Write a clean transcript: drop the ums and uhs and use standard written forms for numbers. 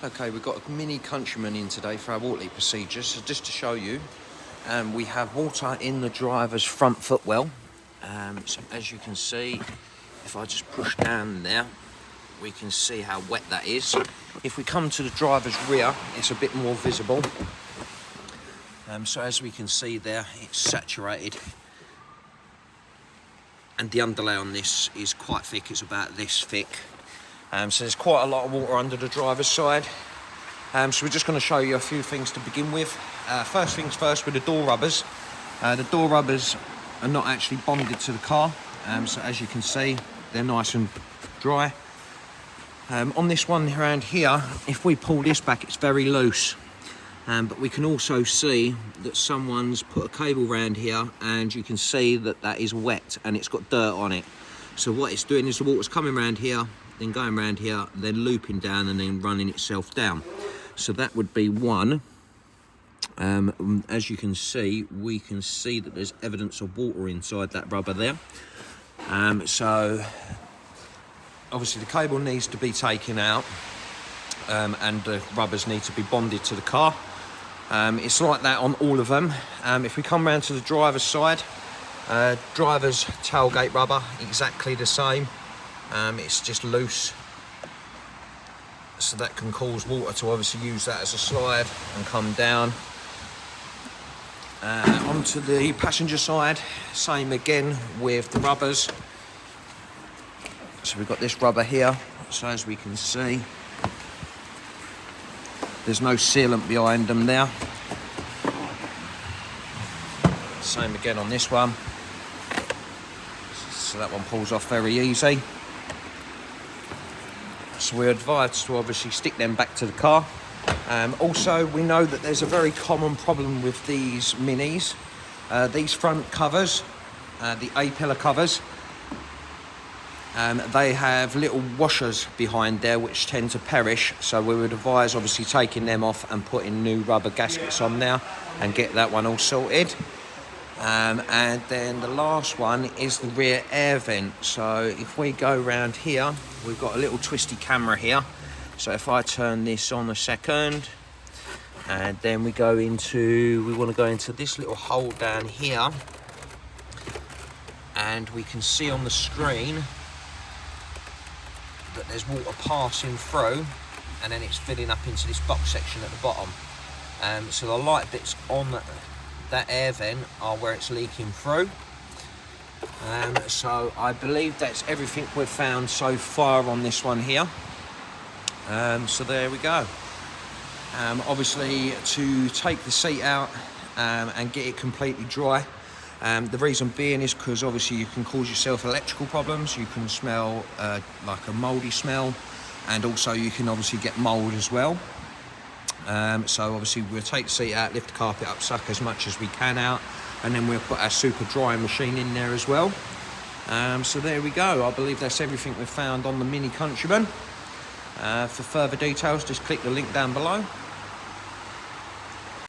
Okay, we've got a mini Countryman in today for our water leak procedures. So just to show you, we have water in the driver's front footwell. So as you can see, if I just push down there, we can see how wet that is. If we come to the driver's rear, it's a bit more visible. So as we can see there, it's saturated. And the underlay on this is quite thick, it's about this thick. So there's quite a lot of water under the driver's side. So we're just going to show you a few things to begin with. First things first, with the door rubbers. The door rubbers are not actually bonded to the car. So as you can see, they're nice and dry. On this one around here, if we pull this back, it's very loose. But we can also see that someone's put a cable around here, and you can see that that is wet and it's got dirt on it. So what it's doing is the water's coming around here, then going around here, then looping down and then running itself down. So that would be one. As you can see, we can see that there's evidence of water inside that rubber there. So obviously the cable needs to be taken out, and the rubbers need to be bonded to the car. It's like that on all of them. If we come round to the driver's side, driver's tailgate rubber, exactly the same. It's just loose, so that can cause water to obviously use that as a slide and come down. Onto the passenger side, same again with the rubbers. So we've got this rubber here, so as we can see, there's no sealant behind them there. Same again on this one. So that one pulls off very easy. So we're advised to obviously stick them back to the car. Also, we know that there's a very common problem with these minis. These front covers, the A-pillar covers, they have little washers behind there which tend to perish, so we would advise obviously taking them off and putting new rubber gaskets on there and get that one all sorted. And then the last one is the rear air vent. So if we go around here, we've got a little twisty camera here. So if I turn this on a second, and then we want to go into this little hole down here, and we can see on the screen that there's water passing through, and then it's filling up into this box section at the bottom. So the light bits on that air vent are where it's leaking through. So I believe that's everything we've found so far on this one here. So there we go. Obviously, to take the seat out and get it completely dry, the reason being is because obviously you can cause yourself electrical problems, you can smell like a mouldy smell, and also you can obviously get mould as well. So obviously we'll take the seat out, lift the carpet up, suck as much as we can out, and then we'll put our super drying machine in there as well. So there we go. I believe that's everything we've found on the Mini Countryman. For further details, just click the link down below.